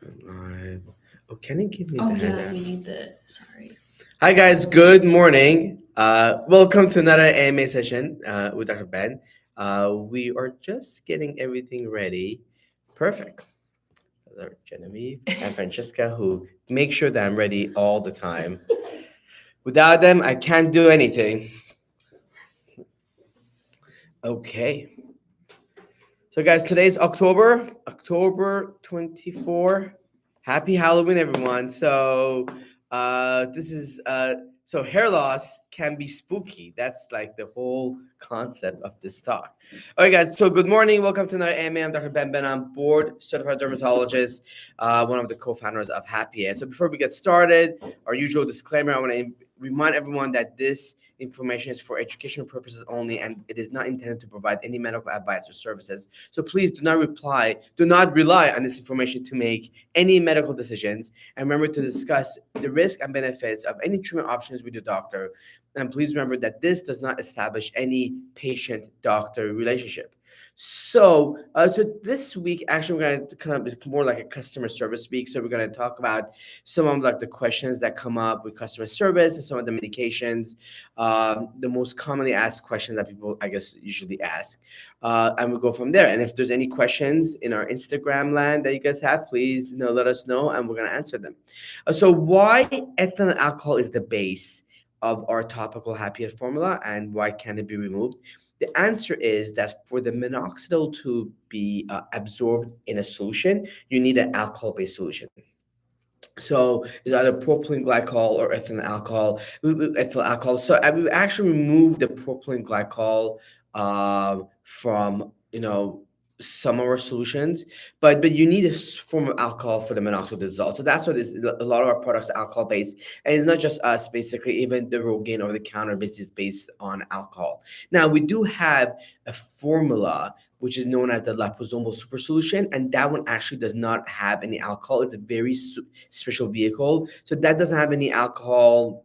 Live. Oh, can you give me Oh the yeah, handout? we need the. Sorry. Hi guys, good morning. Welcome to another AMA session with Dr. Ben. We are just getting everything ready. Perfect. Those are Genevieve and Francesca who make sure that I'm ready all the time. Without them, I can't do anything. Okay. So guys, today's October 24. Happy Halloween, everyone. This is so hair loss can be spooky. That's like the whole concept of this talk. All right, guys. So good morning. Welcome to another AMA. I'm Dr. Ben Ben. I'm board certified dermatologist, one of the co-founders of Happy Ed. So before we get started, our usual disclaimer. I want to remind everyone that this information is for educational purposes only, and it is not intended to provide any medical advice or services. So please do not rely on this information to make any medical decisions. And remember to discuss the risk and benefits of any treatment options with your doctor. And please remember that this does not establish any patient-doctor relationship. So this week, actually, we're going to kind of it's more like a customer service week. So we're going to talk about some of like the questions that come up with customer service and some of the medications, the most commonly asked questions that people, I guess, usually ask. And we'll go from there. And if there's any questions in our Instagram land that you guys have, please let us know and we're going to answer them. So why ethanol alcohol is the base of our topical Happy Head formula and why can it be removed? The answer is that for the minoxidil to be absorbed in a solution, you need an alcohol-based solution. So it's either propylene glycol or ethylene alcohol. Ethyl alcohol. So I will actually remove the propylene glycol from some of our solutions, but you need a form of alcohol for the monoxide dissolve. So that's what is a lot of our products are alcohol based, and it's not just us. Basically, even the Rogaine over the counter base is based on alcohol. Now we do have a formula which is known as the liposomal super solution, and that one actually does not have any alcohol. It's a very special vehicle, so that doesn't have any alcohol,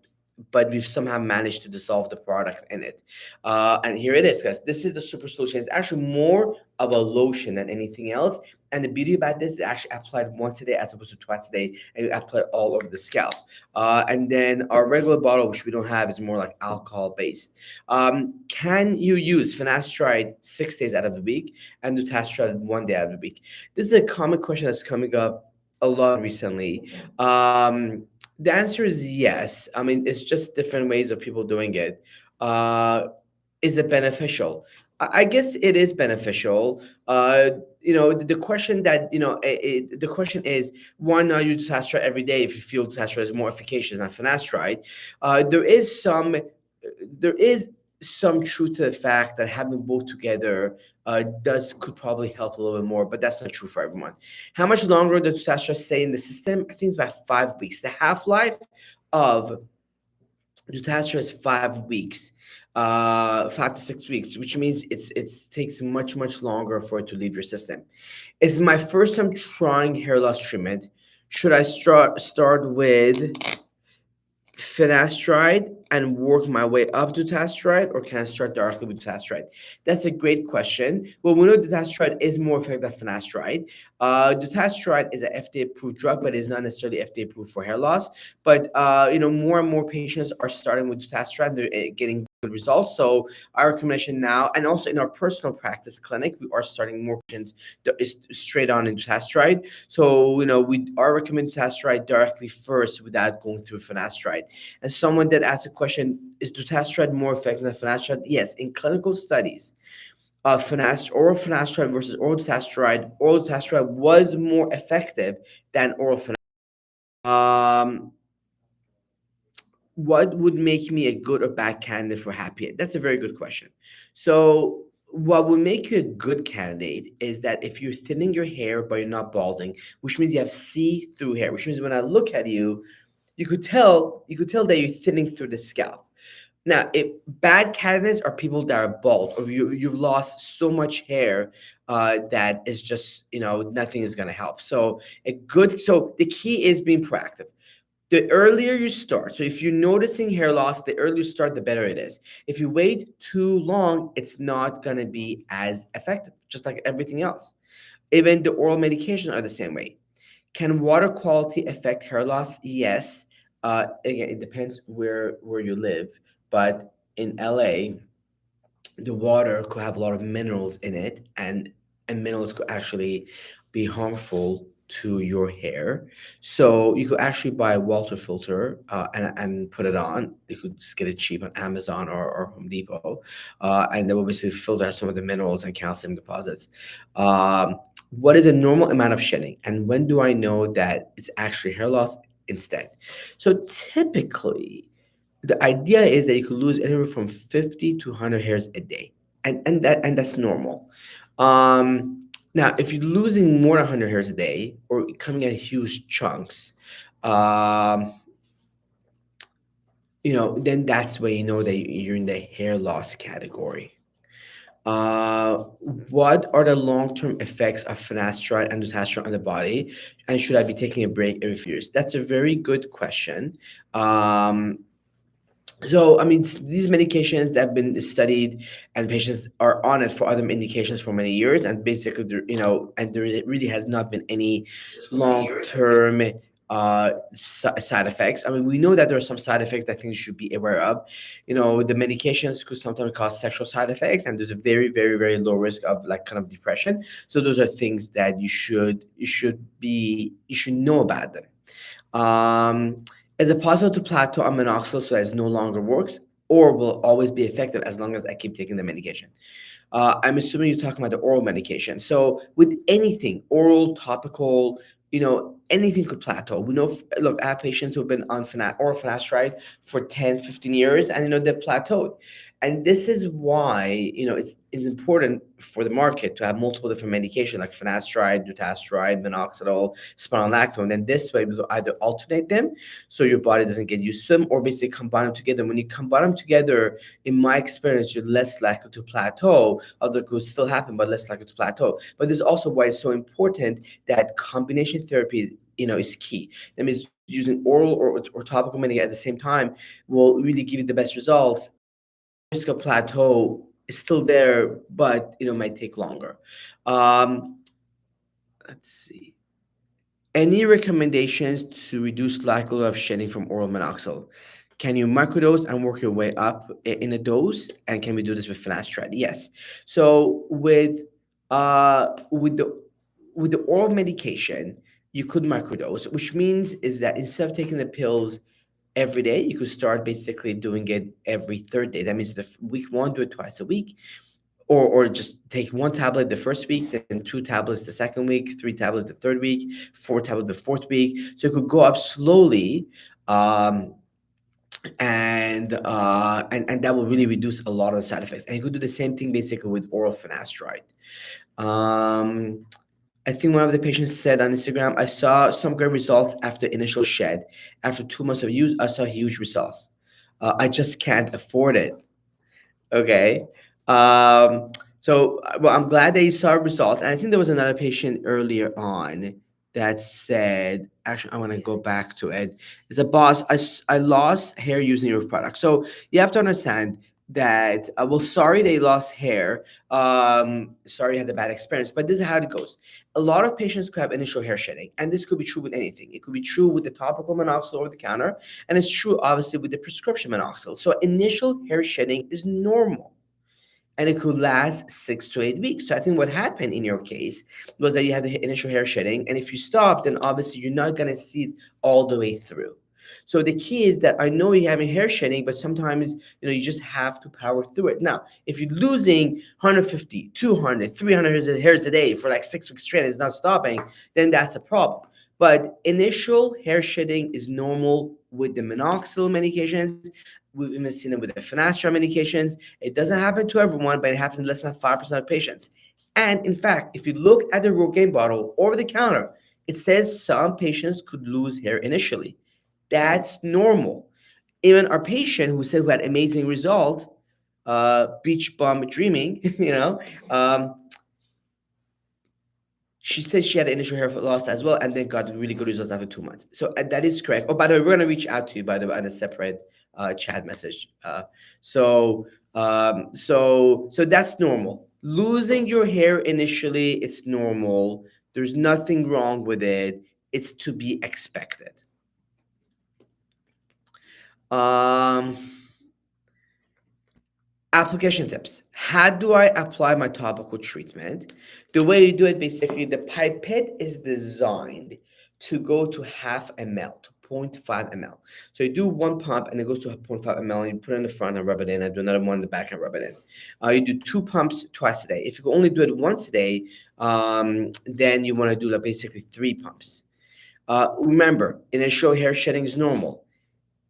but we've somehow managed to dissolve the product in it. And here it is, guys. This is the super solution. It's actually more of a lotion than anything else. And the beauty about this is actually applied once a day as opposed to twice a day, and you apply it all over the scalp. And then our regular bottle, which we don't have, is more like alcohol based. Can you use finasteride 6 days out of the week and dutasteride 1 day out of the week? This is a common question that's coming up a lot recently. The answer is yes. I mean, it's just different ways of people doing it. Uh, is it beneficial? I guess it is beneficial. The question that the question is why not use finasteride every day if you feel finasteride is more efficacious than finasteride? There is some truth to the fact that having both together does could probably help a little bit more, but that's not true for everyone. How much longer does testosterone stay in the system? I think it's about 5 weeks. The half life of dutasteride is 5 weeks, 5 to 6 weeks, which means it takes much longer for it to leave your system. It's my first time trying hair loss treatment. Should I start with finasteride and work my way up to dutasteride, or can I start directly with dutasteride? That's a great question. Well, we know dutasteride is more effective than finasteride. Dutasteride is an FDA approved drug, but is not necessarily FDA approved for hair loss. But more and more patients are starting with dutasteride. They're getting good results. So our recommendation now, and also in our personal practice clinic, we are starting more patients straight on into dutasteride. So we are recommending dutasteride directly first without going through finasteride. And someone that asked a question, is dutasteride more effective than finasteride? Yes, in clinical studies of oral finasteride versus oral dutasteride was more effective than oral finasteride. What would make me a good or bad candidate for Happy End? That's a very good question. So what would make you a good candidate is that if you're thinning your hair but you're not balding, which means you have see-through hair, which means when I look at you, you could tell that you're thinning through the scalp. Now, if bad candidates are people that are bald, or you've lost so much hair that is just nothing is going to help. So the key is being proactive. The earlier you start, so if you're noticing hair loss, the earlier you start, the better it is. If you wait too long, it's not going to be as effective, just like everything else. Even the oral medications are the same way. Can water quality affect hair loss? Yes. Again, it depends where you live, but in LA, the water could have a lot of minerals in it, and minerals could actually be harmful to your hair. So you could actually buy a water filter, and put it on. You could just get it cheap on Amazon or Home Depot, and that will basically filter out some of the minerals and calcium deposits. um, what is a normal amount of shedding, and when do I know that it's actually hair loss instead? So typically, the idea is that you could lose anywhere from 50 to 100 hairs a day, and that's normal. Now, if you're losing more than 100 hairs a day or coming at huge chunks, um, then that's where you know that you're in the hair loss category. uh, what are the long-term effects of finasteride and dutasteride on the body, and should I be taking a break every few years? That's a very good question. um, So, I mean, these medications that have been studied, and patients are on it for other indications for many years, and basically, and there really has not been any long-term side effects. I mean, we know that there are some side effects that things should be aware of. The medications could sometimes cause sexual side effects, and there's a very, very, very low risk of like kind of depression. So those are things that you should know about them. Um, is it possible to plateau on minoxidil so that it no longer works, or will always be effective as long as I keep taking the medication? I'm assuming you're talking about the oral medication. So with anything, oral, topical, anything could plateau. We know, look, I have patients who've been on oral finasteride for 10, 15 years, and they've plateaued. And this is why, it's important for the market to have multiple different medications like finasteride, dutasteride, minoxidil, spironolactone. And this way, we could either alternate them so your body doesn't get used to them, or basically combine them together. When you combine them together, in my experience, you're less likely to plateau, although it could still happen, but less likely to plateau. But this is also why it's so important that combination therapy, is key. That means using oral or topical medication at the same time will really give you the best results. Risk of plateau is still there, but might take longer. Um, let's see. Any recommendations to reduce likelihood of shedding from oral minoxidil? Can you microdose and work your way up in a dose? And can we do this with finasteride? Yes. So with the oral medication, you could microdose, which means is that instead of taking the pills every day, you could start basically doing it every third day. That means week one, do it twice a week, or just take one tablet the first week, then two tablets the second week, three tablets the third week, four tablets the fourth week. So you could go up slowly, um, and that will really reduce a lot of the side effects. And you could do the same thing basically with oral finasteride. Um, I think one of the patients said on Instagram, I saw some great results after initial shed. After 2 months of use, I saw huge results. I just can't afford it. Okay. Well, I'm glad that you saw results. And I think there was another patient earlier on that said, actually, I want to go back to it. It's a boss. I lost hair using your product. So you have to understand that, well, sorry they lost hair. Sorry you had a bad experience, but this is how it goes. A lot of patients could have initial hair shedding, and this could be true with anything. It could be true with the topical minoxidil over the counter, and it's true, obviously, with the prescription minoxidil. So initial hair shedding is normal, and it could last 6 to 8 weeks. So I think what happened in your case was that you had the initial hair shedding, and if you stop, then obviously you're not going to see it all the way through. So the key is that I know you're having hair shedding, but sometimes you just have to power through it. Now, if you're losing 150, 200, 300 hairs a day for like 6 weeks straight, and it's not stopping, then that's a problem. But initial hair shedding is normal with the minoxidil medications. We've even seen it with the finasteride medications. It doesn't happen to everyone, but it happens in less than 5% of patients. And in fact, if you look at the Rogaine bottle over the counter, it says some patients could lose hair initially. That's normal. Even our patient who said who had amazing result, beach bum dreaming, um, she said she had initial hair loss as well, and then got really good results after 2 months. So that is correct. Oh, by the way, we're gonna reach out to you by the way on a separate chat message. So that's normal. Losing your hair initially, it's normal. There's nothing wrong with it. It's to be expected. Um, Application tips. How do I apply my topical treatment? The way you do it, basically, the pipette is designed to go to half ml, to 0.5 ml. So you do one pump and it goes to 0.5 ml and you put it in the front and rub it in. I do another one in the back and rub it in. You do two pumps twice a day. If you can only do it once a day, then you want to do like basically three pumps. Remember, initial hair shedding is normal.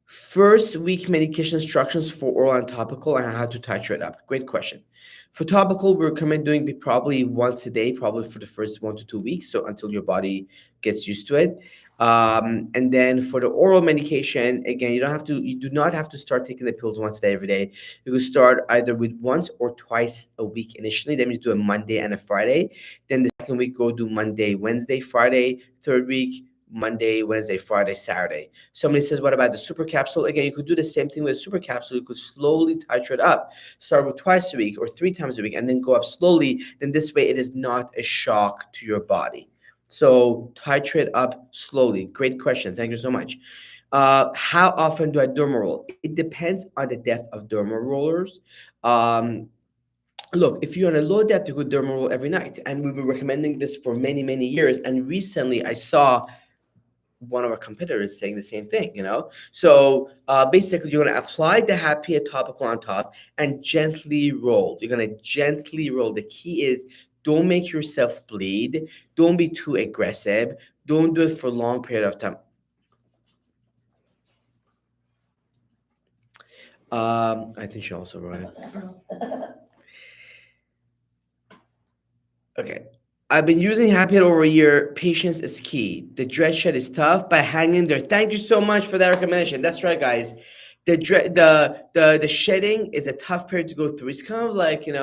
First week medication instructions for oral and topical and how to titrate up. Great question. For topical, we recommend doing it probably once a day, probably for the first 1 to 2 weeks, so until your body gets used to it. And then for the oral medication, again, you do not have to start taking the pills once a day every day. You can start either with once or twice a week initially. That means do a Monday and a Friday. Then the second week, go do Monday, Wednesday, Friday. Third week, Monday, Wednesday, Friday, Saturday. Somebody says, what about the super capsule? Again, you could do the same thing with a super capsule. You could slowly titrate up. Start with twice a week or 3 times a week and then go up slowly. Then this way it is not a shock to your body. So titrate up slowly. Great question. Thank you so much. How often do I derma roll? It depends on the depth of derma rollers. Look, if you're on a low depth, you could derma roll every night. And we've been recommending this for many, many years. And recently I saw one of our competitors saying the same thing, So basically, you're going to apply the Happy topical on top and gently roll. You're going to gently roll. The key is don't make yourself bleed. Don't be too aggressive. Don't do it for a long period of time. I think she also wrote it. Okay. I've been using Happy over a year. Patience is key. The dread shed is tough, but hang in there. Thank you so much for that recommendation. That's right, guys. The shedding is a tough period to go through. It's kind of like, you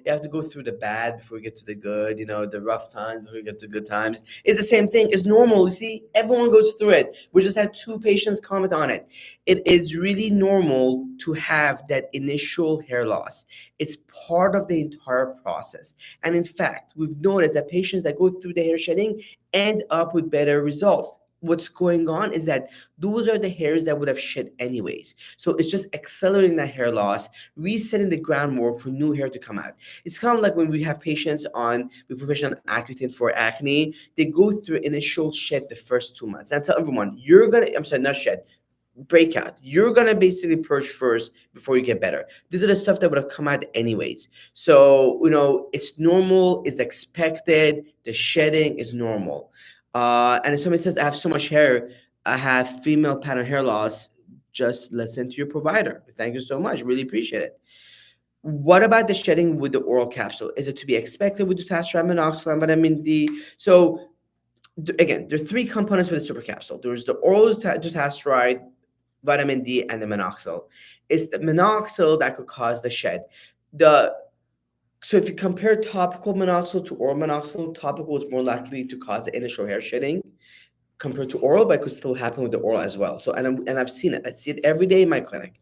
have to go through the bad before you get to the good, the rough times before you get to good times. It's the same thing. It's normal. You see, everyone goes through it. We just had 2 patients comment on it. It is really normal to have that initial hair loss. It's part of the entire process. And in fact, we've noticed that patients that go through the hair shedding end up with better results. What's going on is that those are the hairs that would have shed anyways. So it's just accelerating that hair loss, resetting the groundwork for new hair to come out. It's kind of like when we put patients on Accutane for acne, they go through initial shed the first 2 months. And I tell everyone, not shed, breakout. You're gonna basically purge first before you get better. These are the stuff that would have come out anyways. So it's normal, it's expected. The shedding is normal. And if somebody says, I have so much hair, I have female pattern hair loss, just listen to your provider. Thank you so much. Really appreciate it. What about the shedding with the oral capsule? Is it to be expected with dutasteride, minoxidil, and vitamin D? So again, there are 3 components with the super capsule. There's the oral dutasteride, vitamin D, and the minoxidil. It's the minoxidil that could cause the shed. So if you compare topical minoxidil to oral minoxidil, topical is more likely to cause the initial hair shedding compared to oral, but it could still happen with the oral as well. So and I've seen it. I see it every day in my clinic.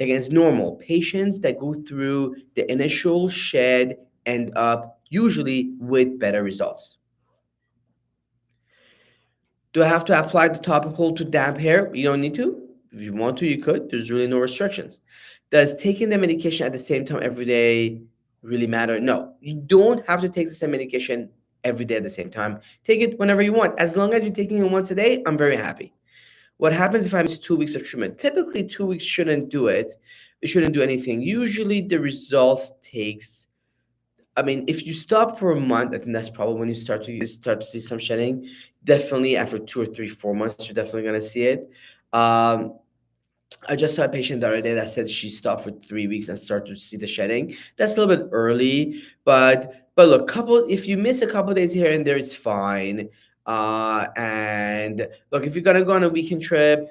Again, it's normal. Patients that go through the initial shed end up usually with better results. Do I have to apply the topical to damp hair? You don't need to. If you want to, you could. There's really no restrictions. Does taking the medication at the same time every day really matter? No, you don't have to take the same medication every day at the same time. Take it whenever you want. As long as you're taking it once a day, I'm very happy. What happens if I miss 2 weeks of treatment? Typically, 2 weeks shouldn't do it. It shouldn't do anything. Usually, the results takes. If you stop for a month, I think that's probably when you start to see some shedding. Definitely after 2 or 3, 4 months, you're definitely gonna see it. I just saw a patient the other day that said she stopped for 3 weeks and started to see the shedding. That's a little bit early, but look, if you miss a couple days here and there, it's fine. And look, if you're gonna go on a weekend trip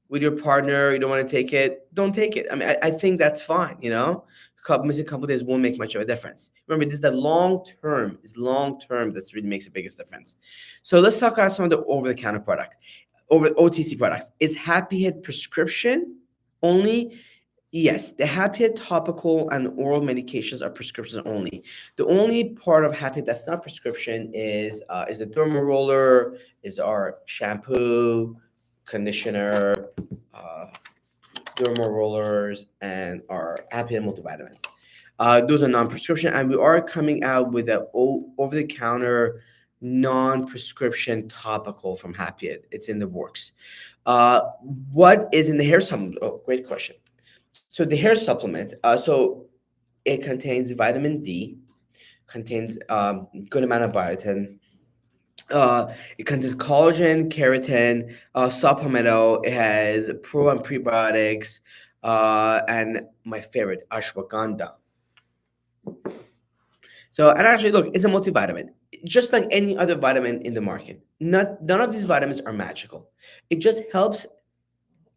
with your partner, you don't want to take it, don't take it. I think that's fine. Missing a couple days won't make much of a difference. Remember, this is the long term. It's long term that's really makes the biggest difference. So let's talk about some of the over-the-counter product. Over OTC products. Is Happy Hit prescription only? Yes, the Happy topical and oral medications are prescription only. The only part of Happy that's not prescription is the derma roller, is our shampoo, conditioner, uh, derma rollers, and our Happy multivitamins. Those are non-prescription, and we are coming out with a over-the-counter non-prescription topical from Happy. It's in the works. Uh, what is in the hair supplement? Oh, great question. So the hair supplement, so it contains vitamin D, contains good amount of biotin. It contains collagen, keratin, saw palmetto. It has pro and prebiotics, and my favorite, ashwagandha. So, and actually, look, it's a multivitamin, just like any other vitamin in the market. None of these vitamins are magical. It just helps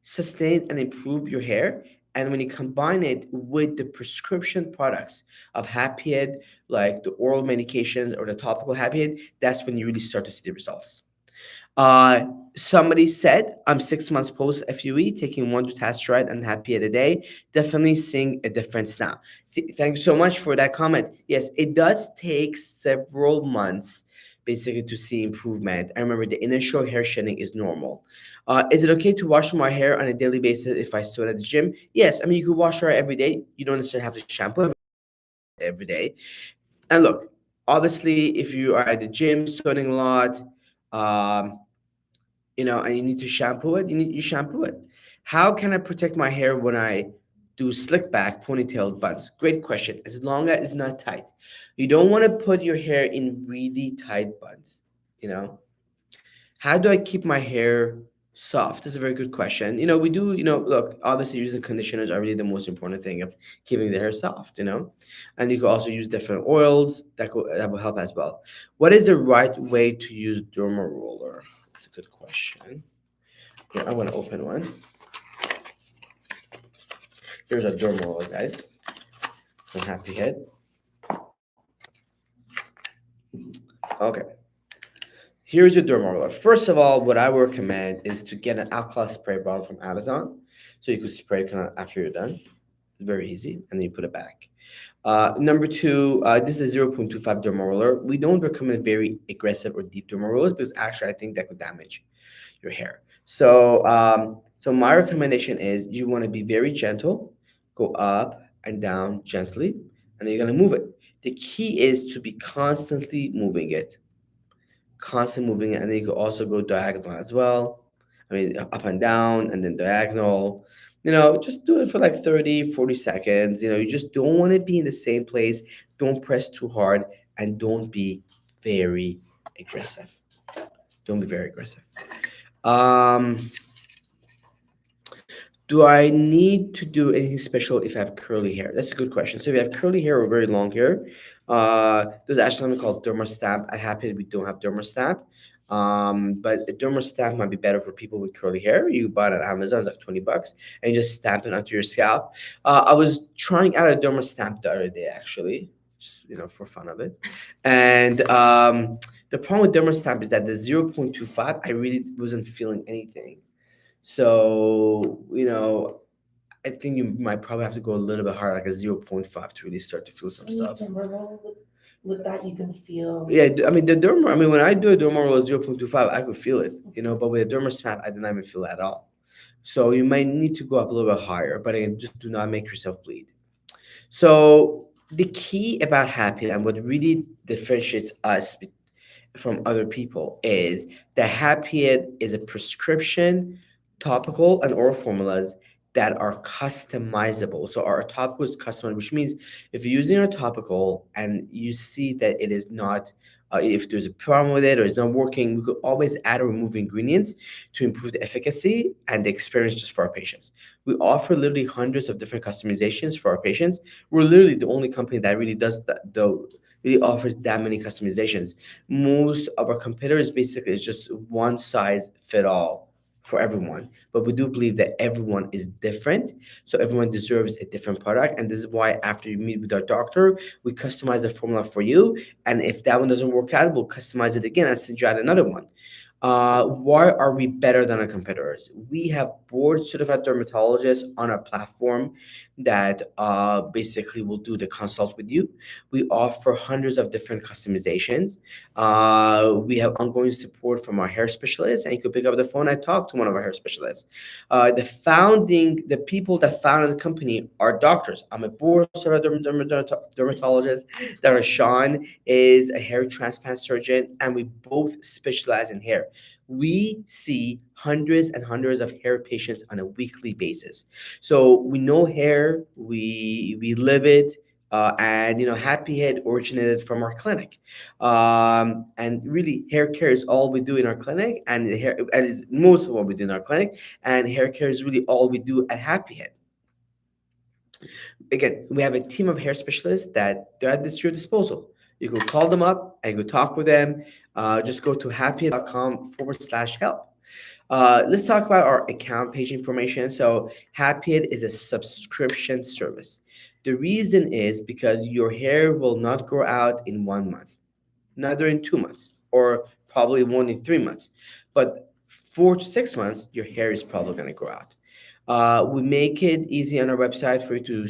sustain and improve your hair. And when you combine it with the prescription products of Happy Head, like the oral medications or the topical Happy Head, that's when you really start to see the results. Uh, Somebody said, I'm 6 months post FUE, taking one dutasteride and Happy Head a day. Definitely seeing a difference now. See, thank you so much for that comment. Yes, it does take several months basically to see improvement. I remember the initial hair shedding is normal. Is it okay to wash my hair on a daily basis if I sweat at the gym? Yes, I mean, you could wash your hair every day. You don't necessarily have to shampoo every day. And look, obviously, if you are at the gym sweating a lot, um, and you need to shampoo it, you shampoo it. How can I protect my hair when I do slick back, ponytail buns? Great question. As long as it's not tight. You don't want to put your hair in really tight buns, you know? How do I keep my hair soft? That's a very good question. We do, look, obviously using conditioners are really the most important thing of keeping the hair soft. And you can also use different oils that will help as well. What is the right way to use derma roller? That's a good question. Here, I want to open one. Here's a derma roller, guys. From Happy Head. Okay. Here's your derma roller. First of all, what I recommend is to get an alkali spray bottle from Amazon. So you could spray it kind of after you're done. Very easy. And then you put it back. Number two, this is a 0.25 derma roller. We don't recommend very aggressive or deep derma rollers because actually I think that could damage your hair. So my recommendation is you want to be very gentle, go up and down gently, and then you're gonna move it. The key is to be constantly moving it, and then you can also go diagonal as well. I mean, up and down, and then diagonal. Just do it for like 30, 40 seconds. You just don't want to be in the same place. Don't press too hard, and don't be very aggressive. Don't be very aggressive. Um, Do I need to do anything special if I have curly hair? That's a good question. So if you have curly hair or very long hair, there's actually something called Dermastamp. I'm happy we don't have Dermastamp. But a Dermastamp might be better for people with curly hair. You buy it on Amazon, it's like $20, and you just stamp it onto your scalp. I was trying out a Dermastamp the other day, actually, just, for fun of it. And the problem with Dermastamp is that the 0.25, I really wasn't feeling anything. So, I think you might probably have to go a little bit higher, like a 0.5 to really start to feel some Can you stuff. roll with that? You can feel. Yeah, I mean, when I do a derma roll 0.25, I could feel it. But with a derma snap, I did not even feel it at all. So you might need to go up a little bit higher, but again, just do not make yourself bleed. So the key about Happy and what really differentiates us from other people is that Happy is a prescription, topical, and oral formulas that are customizable. So our topical is customized, which means if you're using our topical and you see that it is not, if there's a problem with it or it's not working, we could always add or remove ingredients to improve the efficacy and the experience just for our patients. We offer literally hundreds of different customizations for our patients. We're literally the only company that really does that, though, really offers that many customizations. Most of our competitors basically is just one size fit all for everyone, but we do believe that everyone is different, so everyone deserves a different product. And this is why after you meet with our doctor, we customize the formula for you, and if that one doesn't work out, we'll customize it again and send you out another one. Why are we better than our competitors? We have board certified dermatologists on our platform that basically will do the consult with you. We offer hundreds of different customizations. We have ongoing support from our hair specialists, and you could pick up the phone and talk to one of our hair specialists. The people that founded the company are doctors. I'm a board certified dermatologist. Dr. Sean is a hair transplant surgeon, and we both specialize in hair. We see hundreds and hundreds of hair patients on a weekly basis. So we know hair, we live it, and Happy Head originated from our clinic, and really hair care is all we do in our clinic, and the hair and is most of what we do in our clinic, and hair care is really all we do at Happy Head. Again, we have a team of hair specialists that they're at your disposal. You could call them up and you could talk with them. Just go to happyhead.com/help. Let's talk about our account page information. So Happyhead is a subscription service. The reason is because your hair will not grow out in 1 month, neither in 2 months, or probably only 3 months. But 4 to 6 months, your hair is probably going to grow out. We make it easy on our website for you to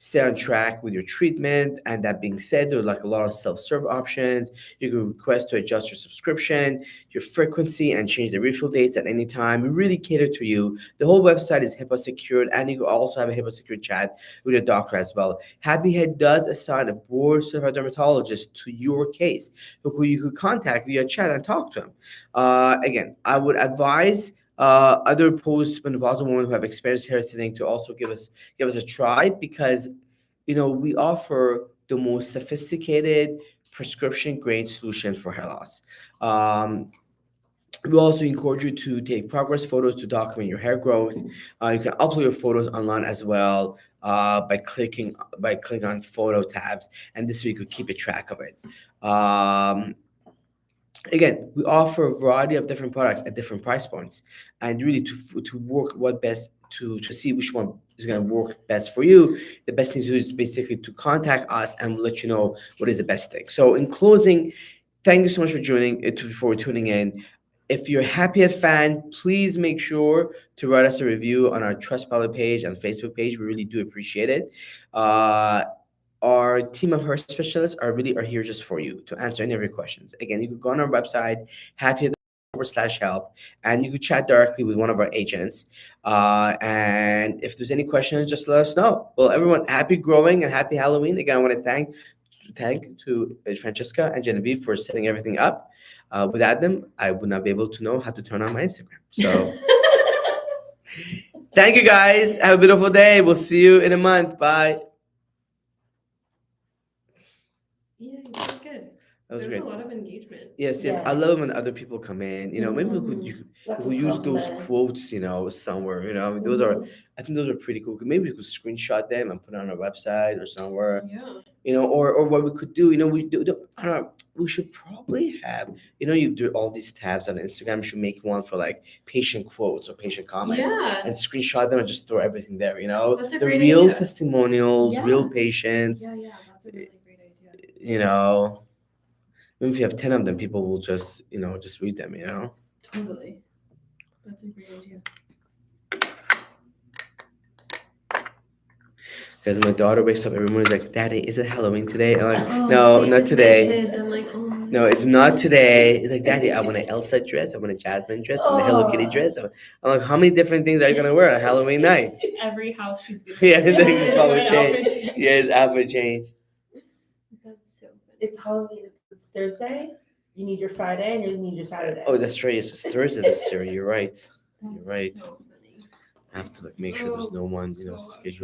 stay on track with your treatment. And that being said, there are like a lot of self-serve options. You can request to adjust your subscription, your frequency, and change the refill dates at any time. We really cater to you. The whole website is HIPAA secured, and you can also have a HIPAA secured chat with your doctor as well. Happy Head does assign a board certified dermatologist to your case, who you could contact via chat and talk to him. Again, I would advise other postmenopausal women who have experienced hair thinning to also give us a try, because we offer the most sophisticated prescription grade solution for hair loss. We also encourage you to take progress photos to document your hair growth. You can upload your photos online as well by clicking on photo tabs, and this way you could keep a track of it. Again, we offer a variety of different products at different price points, and really to work what best to see which one is going to work best for you. The best thing to do is basically to contact us and we'll let you know what is the best thing. So in closing, thank you so much for tuning in. If you're a Happy Head fan, please make sure to write us a review on our Trustpilot page and Facebook page. We really do appreciate it. Our team of hair specialists are here just for you to answer any of your questions. Again, you can go on our website, happyhead.com/help, and you can chat directly with one of our agents. And if there's any questions, just let us know. Well, everyone, happy growing and happy Halloween. Again, I want to thank to Francesca and Genevieve for setting everything up. Without them, I would not be able to know how to turn on my Instagram. So thank you guys. Have a beautiful day. We'll see you in a month. Bye. Yeah, you did good. That was There's great. a lot of engagement. Yes. Yeah. I love when other people come in. Maybe Lots we of use those compliments. quotes, somewhere. I mean, I think those are pretty cool. Maybe we could screenshot them and put it on our website or somewhere. Yeah. Or what we could do. I don't know. We should probably have. You do all these tabs on Instagram. You should make one for like patient quotes or patient comments. Yeah. And screenshot them and just throw everything there. That's a The great real idea. testimonials, Yeah. real patients. Yeah, that's a really great idea. Even if you have 10 of them, people will just read them. Totally. That's a great idea. Because my daughter wakes up every morning, is like, "Daddy, is it Halloween today?" I'm like, Oh, "No, same not with my today. kids. I'm like, oh. No, it's not today." It's like, "Daddy, I want an Elsa dress. I want a Jasmine dress. I want a Hello Kitty dress." I'm like, "How many different things are you gonna wear on Halloween night?" Every house she's gonna. Yeah, it's like It's probably my change. outfit. Yeah, it's outfit change. That's so funny. It's Halloween. It's Thursday. You need your Friday and you need your Saturday. Oh, that's right. It's Thursday this year. You're right. That's right. so funny. I have to make sure there's no one scheduled.